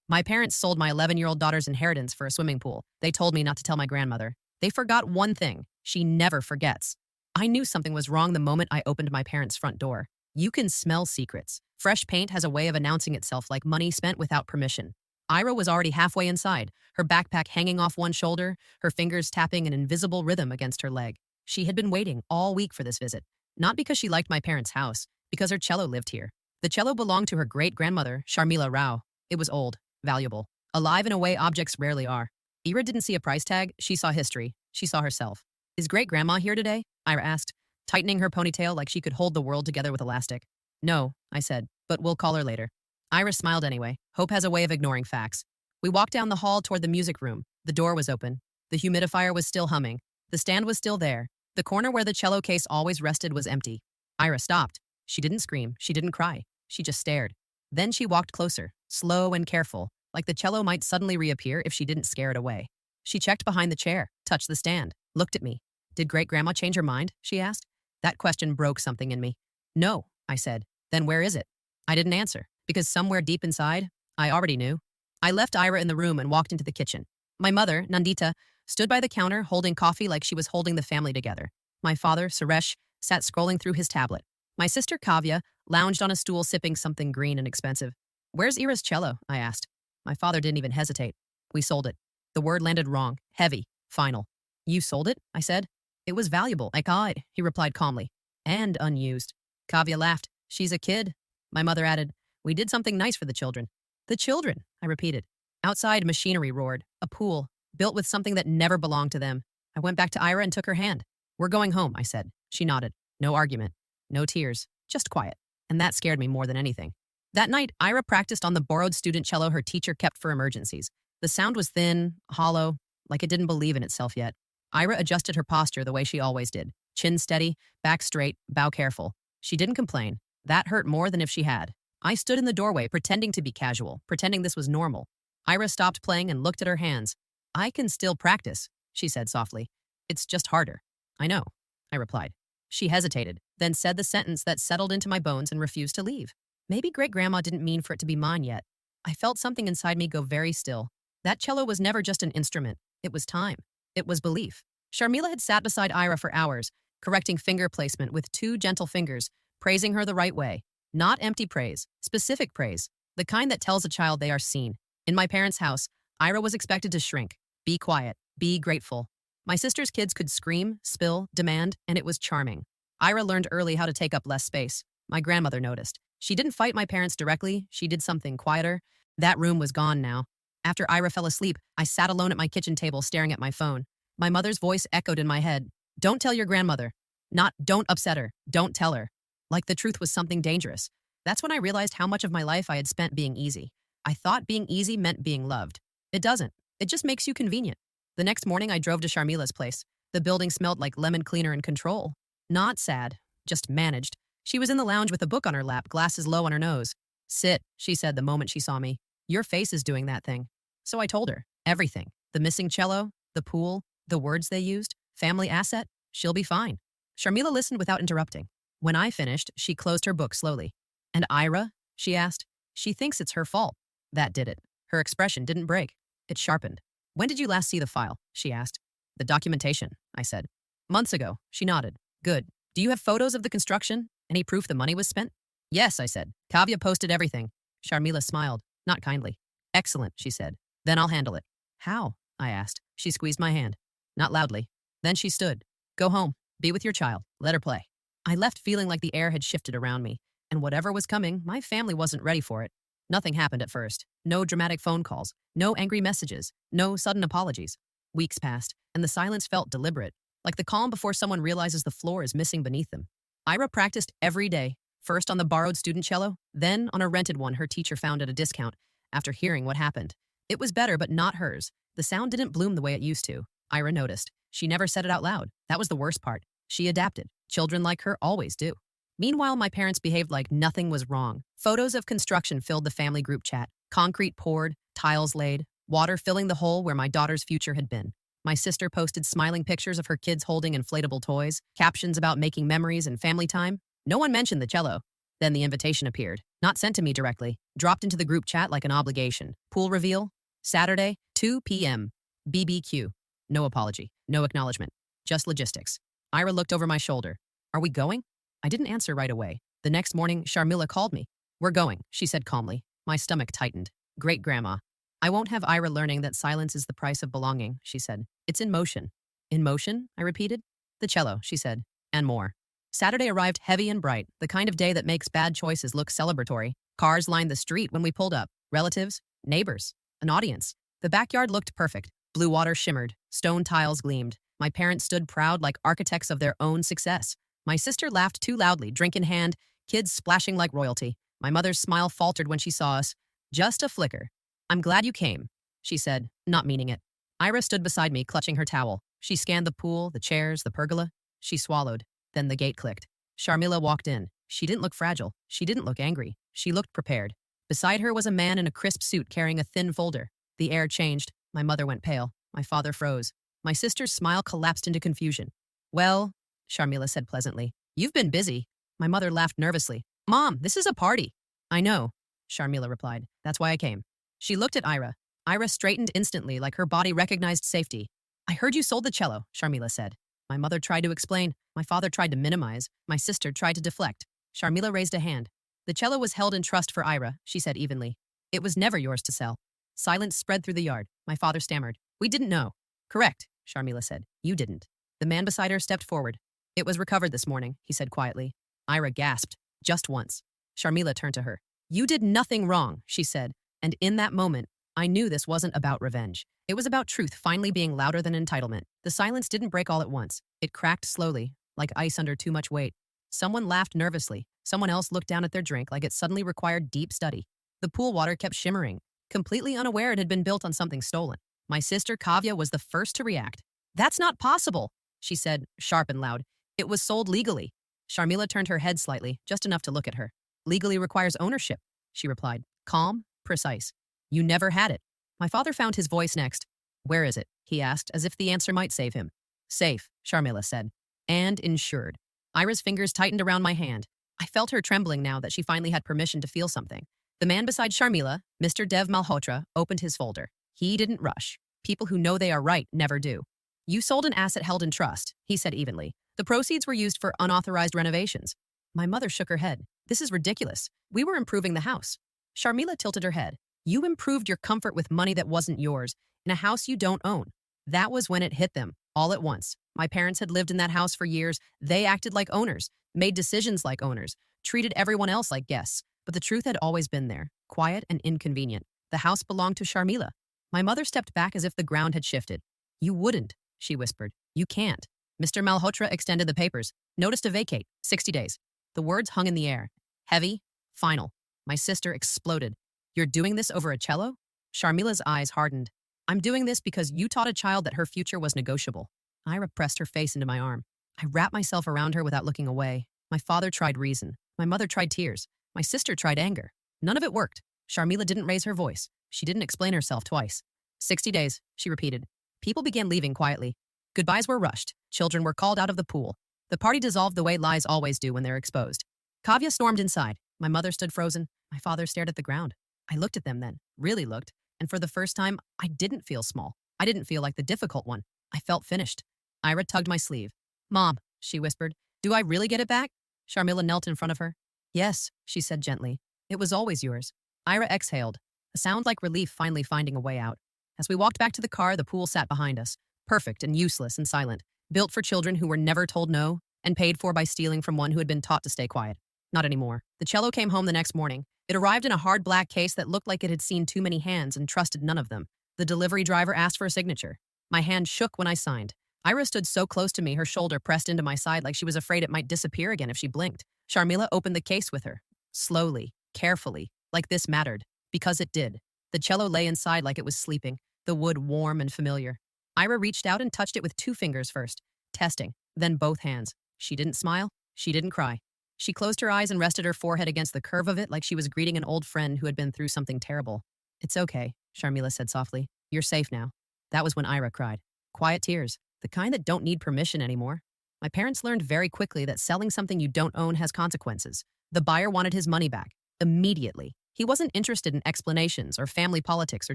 My parents sold my 11-year-old daughter's inheritance for a swimming pool. They told me not to tell my grandmother. They forgot one thing. She never forgets. I knew something was wrong the moment I opened my parents' front door. You can smell secrets. Fresh paint has a way of announcing itself like money spent without permission. Ira was already halfway inside, her backpack hanging off one shoulder, her fingers tapping an invisible rhythm against her leg. She had been waiting all week for this visit. Not because she liked my parents' house, because her cello lived here. The cello belonged to her great-grandmother, Sharmila Rao. It was old, valuable, alive in a way objects rarely are. Ira didn't see a price tag, she saw history. She saw herself. Is great-grandma here today? Ira asked, tightening her ponytail like she could hold the world together with elastic. No, I said, but we'll call her later. Ira smiled anyway. Hope has a way of ignoring facts. We walked down the hall toward the music room. The door was open. The humidifier was still humming. The stand was still there. The corner where the cello case always rested was empty. Ira stopped. She didn't scream. She didn't cry. She just stared. Then she walked closer, slow and careful, like the cello might suddenly reappear if she didn't scare it away. She checked behind the chair, touched the stand, looked at me. Did great-grandma change her mind? She asked. That question broke something in me. No, I said. Then where is it? I didn't answer, because somewhere deep inside, I already knew. I left Ira in the room and walked into the kitchen. My mother, Nandita, stood by the counter holding coffee like she was holding the family together. My father, Suresh, sat scrolling through his tablet. My sister, Kavya, lounged on a stool sipping something green and expensive. Where's Ira's cello? I asked. My father didn't even hesitate. We sold it. The word landed wrong, heavy, final. You sold it? I said. It was valuable, he replied calmly. And unused. Kavya laughed. She's a kid. My mother added, we did something nice for the children. The children, I repeated. Outside, machinery roared. A pool, built with something that never belonged to them. I went back to Ira and took her hand. We're going home, I said. She nodded. No argument. No tears. Just quiet. And that scared me more than anything. That night, Ira practiced on the borrowed student cello her teacher kept for emergencies. The sound was thin, hollow, like it didn't believe in itself yet. Ira adjusted her posture the way she always did. Chin steady, back straight, bow careful. She didn't complain. That hurt more than if she had. I stood in the doorway, pretending to be casual, pretending this was normal. Ira stopped playing and looked at her hands. I can still practice, she said softly. It's just harder. I know, I replied. She hesitated, then said the sentence that settled into my bones and refused to leave. Maybe great-grandma didn't mean for it to be mine yet. I felt something inside me go very still. That cello was never just an instrument. It was time. It was belief. Sharmila had sat beside Ira for hours, correcting finger placement with two gentle fingers, praising her the right way. Not empty praise, specific praise, the kind that tells a child they are seen. In my parents' house, Ira was expected to shrink, be quiet, be grateful. My sister's kids could scream, spill, demand, and it was charming. Ira learned early how to take up less space. My grandmother noticed. She didn't fight my parents directly, she did something quieter. That room was gone now. After Ira fell asleep, I sat alone at my kitchen table staring at my phone. My mother's voice echoed in my head. Don't tell your grandmother. Not, don't upset her. Don't tell her. Like the truth was something dangerous. That's when I realized how much of my life I had spent being easy. I thought being easy meant being loved. It doesn't. It just makes you convenient. The next morning, I drove to Sharmila's place. The building smelled like lemon cleaner and control. Not sad, just managed. She was in the lounge with a book on her lap, glasses low on her nose. Sit, she said the moment she saw me. Your face is doing that thing. So I told her, everything. The missing cello, the pool, the words they used, family asset, she'll be fine. Sharmila listened without interrupting. When I finished, she closed her book slowly. And Ira? She asked. She thinks it's her fault. That did it. Her expression didn't break. It sharpened. When did you last see the file? She asked. The documentation, I said. Months ago, she nodded. Good. Do you have photos of the construction? Any proof the money was spent? Yes, I said. Kavya posted everything. Sharmila smiled, not kindly. Excellent, she said. Then I'll handle it. How? I asked. She squeezed my hand. Not loudly. Then she stood. Go home. Be with your child. Let her play. I left feeling like the air had shifted around me, and whatever was coming, my family wasn't ready for it. Nothing happened at first. No dramatic phone calls. No angry messages. No sudden apologies. Weeks passed, and the silence felt deliberate, like the calm before someone realizes the floor is missing beneath them. Ira practiced every day, first on the borrowed student cello, then on a rented one her teacher found at a discount after hearing what happened. It was better, but not hers. The sound didn't bloom the way it used to. Ira noticed. She never said it out loud. That was the worst part. She adapted. Children like her always do. Meanwhile, my parents behaved like nothing was wrong. Photos of construction filled the family group chat. Concrete poured, tiles laid, water filling the hole where my daughter's future had been. My sister posted smiling pictures of her kids holding inflatable toys, captions about making memories and family time. No one mentioned the cello. Then the invitation appeared, not sent to me directly, dropped into the group chat like an obligation. Pool reveal, Saturday, 2 p.m. BBQ. No apology, no acknowledgement, just logistics. Ira looked over my shoulder. Are we going? I didn't answer right away. The next morning, Sharmila called me. We're going, she said calmly. My stomach tightened. Great grandma. I won't have Ira learning that silence is the price of belonging, she said. It's in motion. In motion? I repeated. The cello, she said, and more. Saturday arrived heavy and bright, the kind of day that makes bad choices look celebratory. Cars lined the street when we pulled up. Relatives, neighbors, an audience. The backyard looked perfect. Blue water shimmered. Stone tiles gleamed. My parents stood proud like architects of their own success. My sister laughed too loudly, drink in hand, kids splashing like royalty. My mother's smile faltered when she saw us. Just a flicker. I'm glad you came, she said, not meaning it. Ira stood beside me, clutching her towel. She scanned the pool, the chairs, the pergola. She swallowed. Then the gate clicked. Sharmila walked in. She didn't look fragile. She didn't look angry. She looked prepared. Beside her was a man in a crisp suit carrying a thin folder. The air changed. My mother went pale. My father froze. My sister's smile collapsed into confusion. Well, Sharmila said pleasantly, you've been busy. My mother laughed nervously. Mom, this is a party. I know, Sharmila replied. That's why I came. She looked at Ira. Ira straightened instantly like her body recognized safety. I heard you sold the cello, Sharmila said. My mother tried to explain. My father tried to minimize. My sister tried to deflect. Sharmila raised a hand. The cello was held in trust for Ira, she said evenly. It was never yours to sell. Silence spread through the yard. My father stammered. We didn't know. Correct, Sharmila said. You didn't. The man beside her stepped forward. It was recovered this morning, he said quietly. Ira gasped. Just once. Sharmila turned to her. You did nothing wrong, she said. And in that moment, I knew this wasn't about revenge. It was about truth finally being louder than entitlement. The silence didn't break all at once. It cracked slowly, like ice under too much weight. Someone laughed nervously. Someone else looked down at their drink like it suddenly required deep study. The pool water kept shimmering, completely unaware it had been built on something stolen. My sister Kavya was the first to react. That's not possible, she said, sharp and loud. It was sold legally. Sharmila turned her head slightly, just enough to look at her. Legally requires ownership, she replied, calm, precise. You never had it. My father found his voice next. Where is it? He asked, as if the answer might save him. Safe, Sharmila said. And insured. Ira's fingers tightened around my hand. I felt her trembling now that she finally had permission to feel something. The man beside Sharmila, Mr. Dev Malhotra, opened his folder. He didn't rush. People who know they are right never do. You sold an asset held in trust, he said evenly. The proceeds were used for unauthorized renovations. My mother shook her head. This is ridiculous. We were improving the house. Sharmila tilted her head. You improved your comfort with money that wasn't yours, in a house you don't own. That was when it hit them, all at once. My parents had lived in that house for years. They acted like owners, made decisions like owners, treated everyone else like guests. But the truth had always been there, quiet and inconvenient. The house belonged to Sharmila. My mother stepped back as if the ground had shifted. You wouldn't, she whispered. You can't. Mr. Malhotra extended the papers. Notice to vacate, 60 days. The words hung in the air. Heavy, final. My sister exploded. You're doing this over a cello? Sharmila's eyes hardened. I'm doing this because you taught a child that her future was negotiable. Ira pressed her face into my arm. I wrapped myself around her without looking away. My father tried reason. My mother tried tears. My sister tried anger. None of it worked. Sharmila didn't raise her voice. She didn't explain herself twice. 60 days, she repeated. People began leaving quietly. Goodbyes were rushed. Children were called out of the pool. The party dissolved the way lies always do when they're exposed. Kavya stormed inside. My mother stood frozen. My father stared at the ground. I looked at them then, really looked, and for the first time, I didn't feel small. I didn't feel like the difficult one. I felt finished. Ira tugged my sleeve. Mom, she whispered, do I really get it back? Sharmila knelt in front of her. Yes, she said gently. It was always yours. Ira exhaled, a sound like relief finally finding a way out. As we walked back to the car, the pool sat behind us, perfect and useless and silent, built for children who were never told no, and paid for by stealing from one who had been taught to stay quiet. Not anymore. The cello came home the next morning. It arrived in a hard black case that looked like it had seen too many hands and trusted none of them. The delivery driver asked for a signature. My hand shook when I signed. Ira stood so close to me, her shoulder pressed into my side like she was afraid it might disappear again if she blinked. Sharmila opened the case with her. Slowly, carefully, like this mattered. Because it did. The cello lay inside like it was sleeping, the wood warm and familiar. Ira reached out and touched it with 2 fingers first, testing, then both hands. She didn't smile. She didn't cry. She closed her eyes and rested her forehead against the curve of it like she was greeting an old friend who had been through something terrible. It's okay, Sharmila said softly. You're safe now. That was when Ira cried. Quiet tears, the kind that don't need permission anymore. My parents learned very quickly that selling something you don't own has consequences. The buyer wanted his money back, immediately. He wasn't interested in explanations or family politics or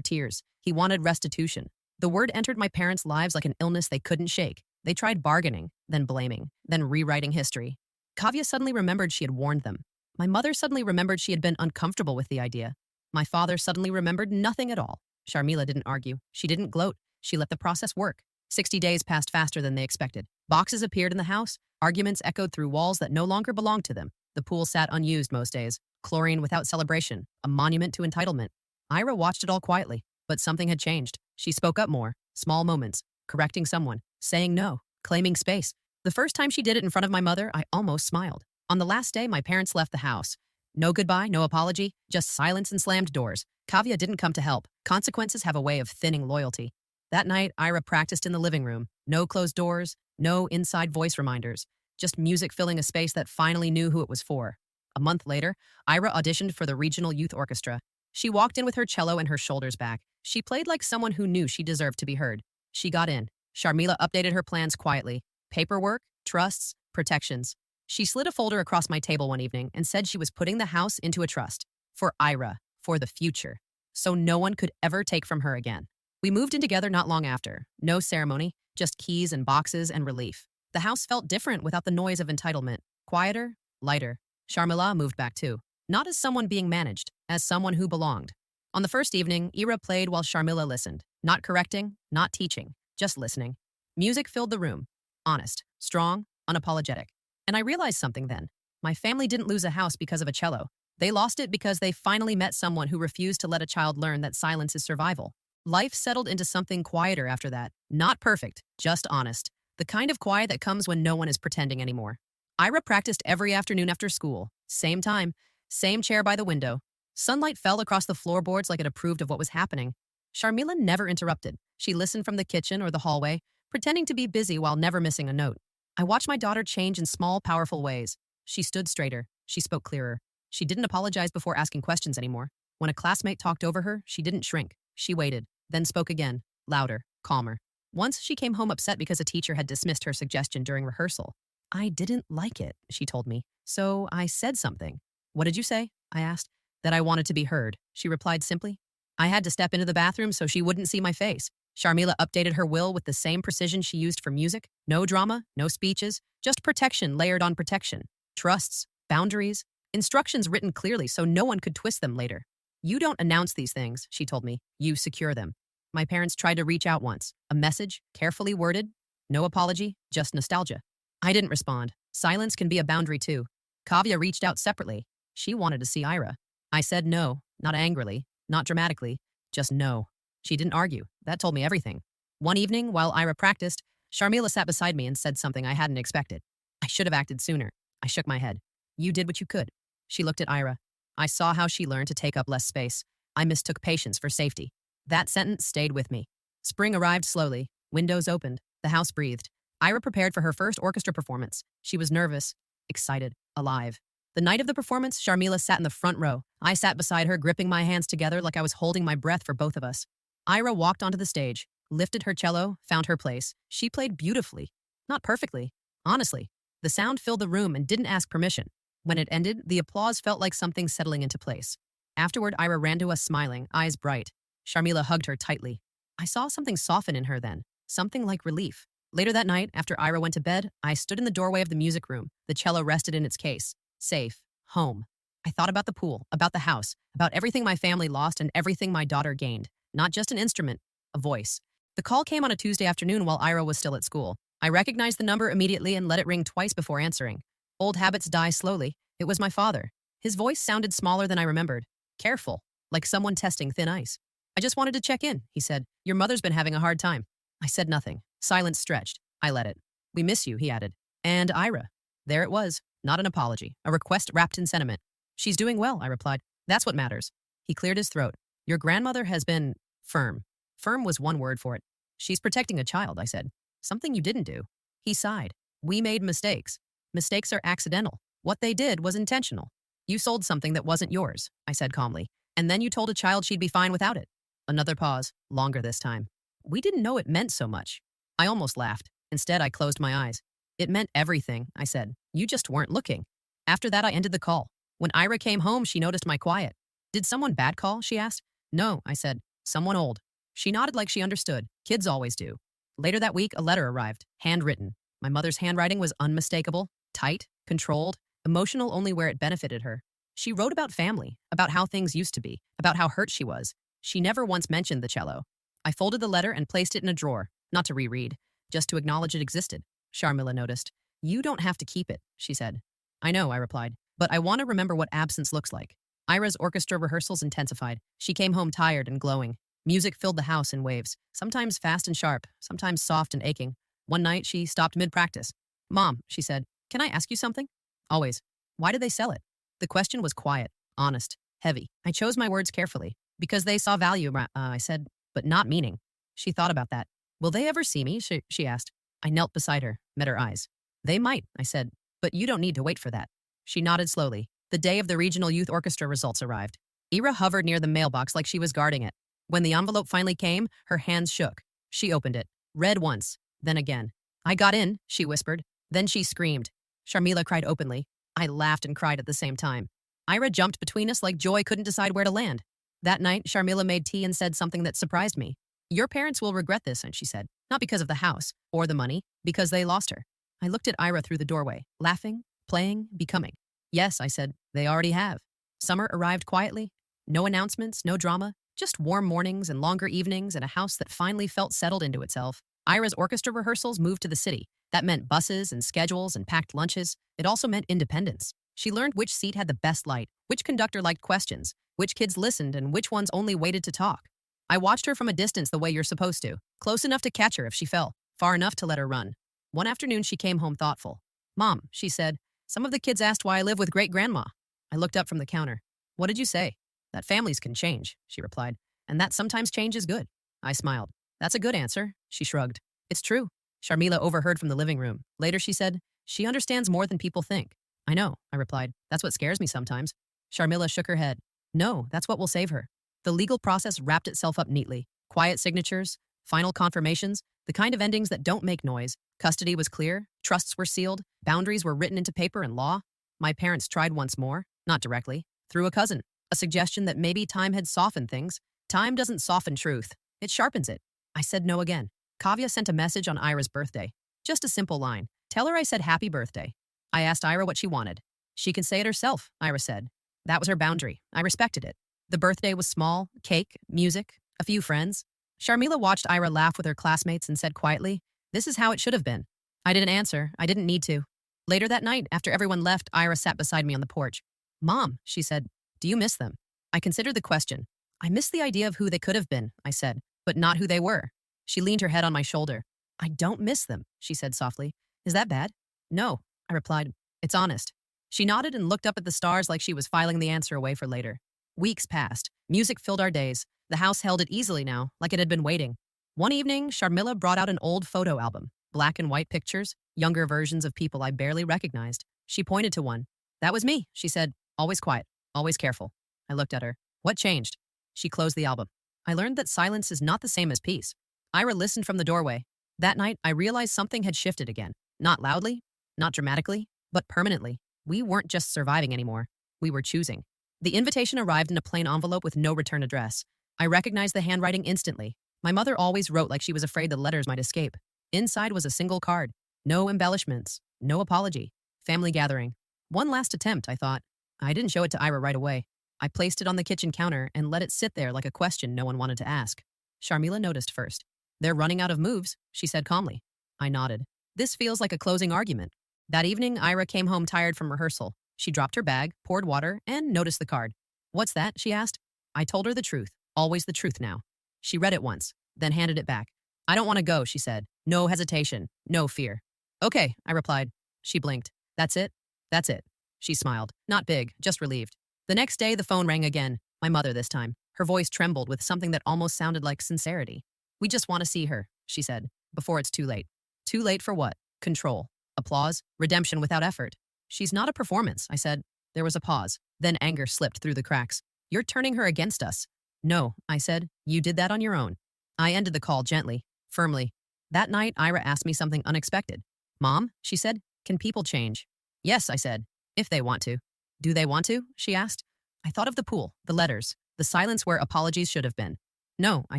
tears. He wanted restitution. The word entered my parents' lives like an illness they couldn't shake. They tried bargaining, then blaming, then rewriting history. Kavya suddenly remembered she had warned them. My mother suddenly remembered she had been uncomfortable with the idea. My father suddenly remembered nothing at all. Sharmila didn't argue. She didn't gloat. She let the process work. 60 days passed faster than they expected. Boxes appeared in the house. Arguments echoed through walls that no longer belonged to them. The pool sat unused most days. Chlorine without celebration. A monument to entitlement. Ira watched it all quietly, but something had changed. She spoke up more. Small moments. Correcting someone. Saying no. Claiming space. The first time she did it in front of my mother, I almost smiled. On the last day, my parents left the house. No goodbye, no apology, just silence and slammed doors. Kavya didn't come to help. Consequences have a way of thinning loyalty. That night, Ira practiced in the living room. No closed doors, no inside voice reminders. Just music filling a space that finally knew who it was for. A month later, Ira auditioned for the regional youth orchestra. She walked in with her cello and her shoulders back. She played like someone who knew she deserved to be heard. She got in. Sharmila updated her plans quietly. Paperwork, trusts, protections. She slid a folder across my table one evening and said she was putting the house into a trust. For Ira. For the future. So no one could ever take from her again. We moved in together not long after. No ceremony, just keys and boxes and relief. The house felt different without the noise of entitlement. Quieter, lighter. Sharmila moved back too. Not as someone being managed, as someone who belonged. On the first evening, Ira played while Sharmila listened. Not correcting, not teaching, just listening. Music filled the room. Honest, strong, unapologetic. And I realized something then. My family didn't lose a house because of a cello. They lost it because they finally met someone who refused to let a child learn that silence is survival. Life settled into something quieter after that. Not perfect, just honest. The kind of quiet that comes when no one is pretending anymore. Ira practiced every afternoon after school. Same time, same chair by the window. Sunlight fell across the floorboards like it approved of what was happening. Sharmila never interrupted. She listened from the kitchen or the hallway, pretending to be busy while never missing a note. I watched my daughter change in small, powerful ways. She stood straighter. She spoke clearer. She didn't apologize before asking questions anymore. When a classmate talked over her, she didn't shrink. She waited, then spoke again, louder, calmer. Once she came home upset because a teacher had dismissed her suggestion during rehearsal. I didn't like it, she told me. So I said something. What did you say? I asked. That I wanted to be heard, she replied simply. I had to step into the bathroom so she wouldn't see my face. Sharmila updated her will with the same precision she used for music. No drama, no speeches, just protection layered on protection. Trusts, boundaries, instructions written clearly so no one could twist them later. You don't announce these things, she told me. You secure them. My parents tried to reach out once. A message, carefully worded. No apology, just nostalgia. I didn't respond. Silence can be a boundary too. Kavya reached out separately. She wanted to see Ira. I said no, not angrily, not dramatically, just no. She didn't argue. That told me everything. One evening, while Ira practiced, Sharmila sat beside me and said something I hadn't expected. I should have acted sooner. I shook my head. You did what you could. She looked at Ira. I saw how she learned to take up less space. I mistook patience for safety. That sentence stayed with me. Spring arrived slowly. Windows opened. The house breathed. Ira prepared for her first orchestra performance. She was nervous, excited, alive. The night of the performance, Sharmila sat in the front row. I sat beside her, gripping my hands together like I was holding my breath for both of us. Ira walked onto the stage, lifted her cello, found her place. She played beautifully. Not perfectly. Honestly. The sound filled the room and didn't ask permission. When it ended, the applause felt like something settling into place. Afterward, Ira ran to us smiling, eyes bright. Sharmila hugged her tightly. I saw something soften in her then, something like relief. Later that night, after Ira went to bed, I stood in the doorway of the music room. The cello rested in its case. Safe. Home. I thought about the pool, about the house, about everything my family lost and everything my daughter gained. Not just an instrument, a voice. The call came on a Tuesday afternoon while Ira was still at school. I recognized the number immediately and let it ring twice before answering. Old habits die slowly. It was my father. His voice sounded smaller than I remembered. Careful, like someone testing thin ice. I just wanted to check in, he said. Your mother's been having a hard time. I said nothing. Silence stretched. I let it. We miss you, he added. And Ira. There it was. Not an apology. A request wrapped in sentiment. She's doing well, I replied. That's what matters. He cleared his throat. Your grandmother has been firm. Firm was one word for it. She's protecting a child, I said. Something you didn't do. He sighed. We made mistakes. Mistakes are accidental. What they did was intentional. You sold something that wasn't yours, I said calmly. And then you told a child she'd be fine without it. Another pause, longer this time. We didn't know it meant so much. I almost laughed. Instead, I closed my eyes. It meant everything, I said. You just weren't looking. After that, I ended the call. When Ira came home, she noticed my quiet. Did someone bad call? She asked. No, I said. Someone old. She nodded like she understood. Kids always do. Later that week, a letter arrived, handwritten. My mother's handwriting was unmistakable, tight, controlled, emotional only where it benefited her. She wrote about family, about how things used to be, about how hurt she was. She never once mentioned the cello. I folded the letter and placed it in a drawer, not to reread, just to acknowledge it existed. Sharmila noticed. You don't have to keep it, she said. I know, I replied, but I want to remember what absence looks like. Ira's orchestra rehearsals intensified. She came home tired and glowing. Music filled the house in waves, sometimes fast and sharp, sometimes soft and aching. One night, she stopped mid-practice. Mom, she said, can I ask you something? Always. Why did they sell it? The question was quiet, honest, heavy. I chose my words carefully. Because they saw value, I said, but not meaning. She thought about that. Will they ever see me? She asked. I knelt beside her, met her eyes. They might, I said, but you don't need to wait for that. She nodded slowly. The day of the regional youth orchestra results arrived. Ira hovered near the mailbox like she was guarding it. When the envelope finally came, her hands shook. She opened it, read once, then again. I got in, she whispered. Then she screamed. Sharmila cried openly. I laughed and cried at the same time. Ira jumped between us like joy couldn't decide where to land. That night, Sharmila made tea and said something that surprised me. Your parents will regret this, and she said, not because of the house or the money, because they lost her. I looked at Ira through the doorway, laughing, playing, becoming. Yes, I said, they already have. Summer arrived quietly. No announcements, no drama, just warm mornings and longer evenings and a house that finally felt settled into itself. Ira's orchestra rehearsals moved to the city. That meant buses and schedules and packed lunches. It also meant independence. She learned which seat had the best light, which conductor liked questions, which kids listened, and which ones only waited to talk. I watched her from a distance the way you're supposed to, close enough to catch her if she fell, far enough to let her run. One afternoon, she came home thoughtful. Mom, she said, some of the kids asked why I live with great-grandma. I looked up from the counter. What did you say? That families can change, she replied, and that sometimes change is good. I smiled. That's a good answer, she shrugged. It's true. Sharmila overheard from the living room. Later, she said, she understands more than people think. I know, I replied. That's what scares me sometimes. Sharmila shook her head. No, that's what will save her. The legal process wrapped itself up neatly. Quiet signatures, final confirmations, the kind of endings that don't make noise. Custody was clear, trusts were sealed, boundaries were written into paper and law. My parents tried once more, not directly, through a cousin. A suggestion that maybe time had softened things. Time doesn't soften truth. It sharpens it. I said no again. Kavya sent a message on Ira's birthday. Just a simple line. Tell her I said happy birthday. I asked Ira what she wanted. She can say it herself, Ira said. That was her boundary. I respected it. The birthday was small, cake, music, a few friends. Sharmila watched Ira laugh with her classmates and said quietly, this is how it should have been. I didn't answer. I didn't need to. Later that night, after everyone left, Ira sat beside me on the porch. Mom, she said, do you miss them? I considered the question. I miss the idea of who they could have been, I said, but not who they were. She leaned her head on my shoulder. I don't miss them, she said softly. Is that bad? No, I replied. It's honest. She nodded and looked up at the stars like she was filing the answer away for later. Weeks passed. Music filled our days. The house held it easily now, like it had been waiting. One evening, Sharmila brought out an old photo album. Black and white pictures, younger versions of people I barely recognized. She pointed to one. That was me, she said. Always quiet, always careful. I looked at her. What changed? She closed the album. I learned that silence is not the same as peace. Ira listened from the doorway. That night, I realized something had shifted again. Not loudly, not dramatically, but permanently. We weren't just surviving anymore. We were choosing. The invitation arrived in a plain envelope with no return address. I recognized the handwriting instantly. My mother always wrote like she was afraid the letters might escape. Inside was a single card. No embellishments. No apology. Family gathering. One last attempt, I thought. I didn't show it to Ira right away. I placed it on the kitchen counter and let it sit there like a question no one wanted to ask. Sharmila noticed first. They're running out of moves, she said calmly. I nodded. This feels like a closing argument. That evening, Ira came home tired from rehearsal. She dropped her bag, poured water, and noticed the card. What's that? She asked. I told her the truth. Always the truth now. She read it once, then handed it back. I don't want to go, she said. No hesitation, no fear. Okay, I replied. She blinked. That's it? That's it. She smiled. Not big, just relieved. The next day, the phone rang again. My mother this time. Her voice trembled with something that almost sounded like sincerity. We just want to see her, she said, before it's too late. Too late for what? Control. Applause. Redemption without effort. She's not a performance, I said. There was a pause. Then anger slipped through the cracks. You're turning her against us. No, I said. You did that on your own. I ended the call gently, firmly. That night, Ira asked me something unexpected. Mom, she said, can people change? Yes, I said, if they want to. Do they want to? She asked. I thought of the pool, the letters, the silence where apologies should have been. No, I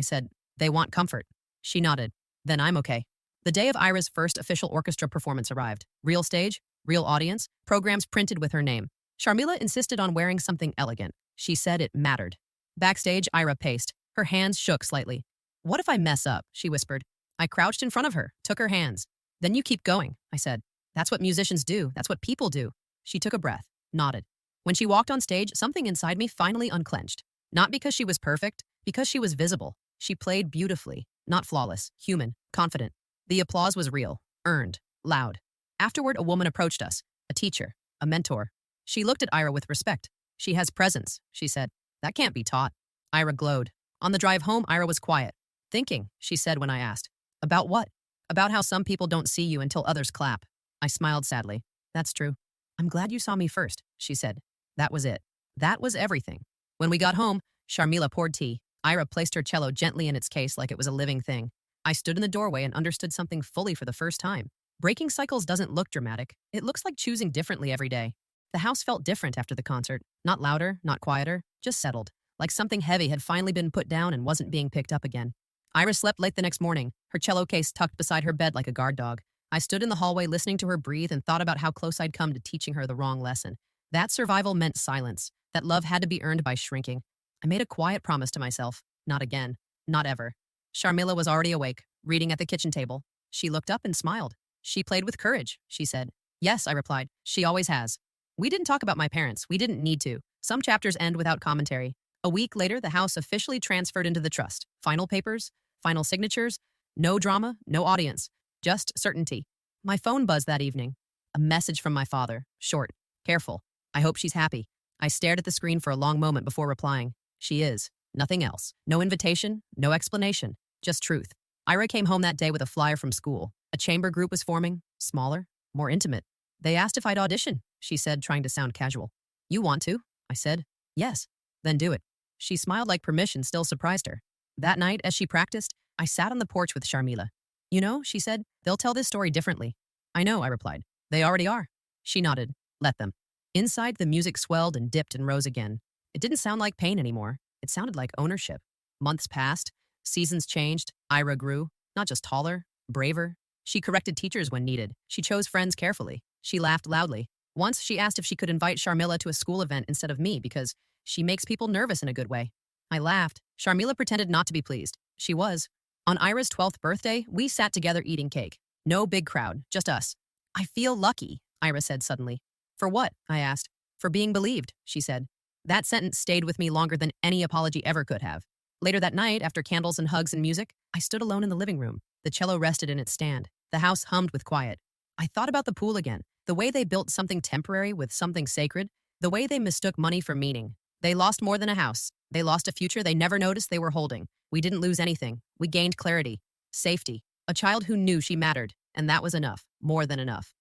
said, they want comfort. She nodded. Then I'm okay. The day of Ira's first official orchestra performance arrived. Real stage, real audience, programs printed with her name. Sharmila insisted on wearing something elegant. She said it mattered. Backstage, Ira paced. Her hands shook slightly. What if I mess up? She whispered. I crouched in front of her, took her hands. Then you keep going, I said. That's what musicians do. That's what people do. She took a breath, nodded. When she walked on stage, something inside me finally unclenched. Not because she was perfect, because she was visible. She played beautifully, not flawless, human, confident. The applause was real, earned, loud. Afterward, a woman approached us, a teacher, a mentor. She looked at Ira with respect. She has presence, she said. That can't be taught. Ira glowed. On the drive home, Ira was quiet. Thinking, she said when I asked. About what? About how some people don't see you until others clap. I smiled sadly. That's true. I'm glad you saw me first, she said. That was it. That was everything. When we got home, Sharmila poured tea. Ira placed her cello gently in its case like it was a living thing. I stood in the doorway and understood something fully for the first time. Breaking cycles doesn't look dramatic. It looks like choosing differently every day. The house felt different after the concert. Not louder, not quieter, just settled. Like something heavy had finally been put down and wasn't being picked up again. Ira slept late the next morning, her cello case tucked beside her bed like a guard dog. I stood in the hallway listening to her breathe and thought about how close I'd come to teaching her the wrong lesson. That survival meant silence. That love had to be earned by shrinking. I made a quiet promise to myself. Not again. Not ever. Sharmila was already awake, reading at the kitchen table. She looked up and smiled. She played with courage, she said. Yes, I replied. She always has. We didn't talk about my parents. We didn't need to. Some chapters end without commentary. A week later, the house officially transferred into the trust. Final papers, final signatures, no drama, no audience, just certainty. My phone buzzed that evening. A message from my father. Short. Careful. I hope she's happy. I stared at the screen for a long moment before replying. She is. Nothing else. No invitation, no explanation. Just truth. Ira came home that day with a flyer from school. A chamber group was forming. Smaller, more intimate. They asked if I'd audition, she said, trying to sound casual. You want to? I said. Yes. Then do it. She smiled like permission still surprised her. That night, as she practiced, I sat on the porch with Sharmila. You know, she said, they'll tell this story differently. I know, I replied. They already are. She nodded. Let them. Inside, the music swelled and dipped and rose again. It didn't sound like pain anymore. It sounded like ownership. Months passed. Seasons changed. Ira grew. Not just taller, braver. She corrected teachers when needed. She chose friends carefully. She laughed loudly. Once, she asked if she could invite Sharmila to a school event instead of me because she makes people nervous in a good way. I laughed. Sharmila pretended not to be pleased. She was. On Ira's 12th birthday, we sat together eating cake. No big crowd, just us. I feel lucky, Ira said suddenly. For what? I asked. For being believed, she said. That sentence stayed with me longer than any apology ever could have. Later that night, after candles and hugs and music, I stood alone in the living room. The cello rested in its stand. The house hummed with quiet. I thought about the pool again. The way they built something temporary with something sacred. The way they mistook money for meaning. They lost more than a house. They lost a future they never noticed they were holding. We didn't lose anything. We gained clarity, safety, a child who knew she mattered, and that was enough, more than enough.